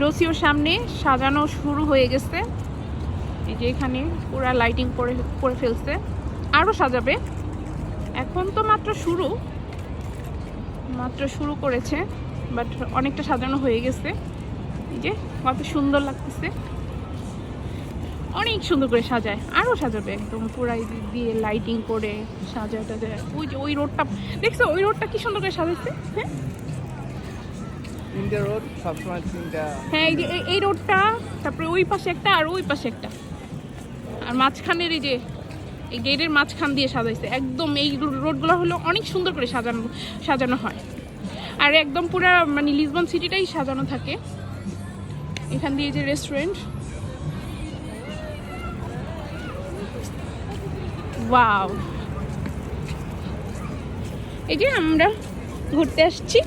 রসিওর সামনে সাজানো শুরু হয়ে গেছে। এই যে এখানে পুরা লাইটিং করে ফেলছে, আরও সাজাবে। এখন তো মাত্র শুরু করেছে, বাট অনেকটা সাজানো হয়ে গেছে। এই যে কত সুন্দর লাগতেছে, অনেক সুন্দর করে সাজায়, আরও সাজাবে একদম পুরাই দিয়ে লাইটিং করে সাজায় টাজায়। ওই যে ওই রোডটা দেখছো, ওই রোডটা কি সুন্দর করে সাজাচ্ছে। হ্যাঁ তিনটা রোড সবসময় তিনটা। হ্যাঁ এই যে এই রোডটা, তারপরে ওই পাশে একটা আর ওই পাশে একটা, আর মাঝখানের এই যে এই গেটের মাঝখান দিয়ে সাজাইছে একদম। এই রোডগুলো হলো অনেক সুন্দর করে সাজানো হয়, আর একদম পুরা মানে লিসবন সিটিটাই সাজানো থাকে। এখান দিয়ে যে রেস্টুরেন্ট, ওয়াও। এই যে আমরা ঘুরতে আসছি।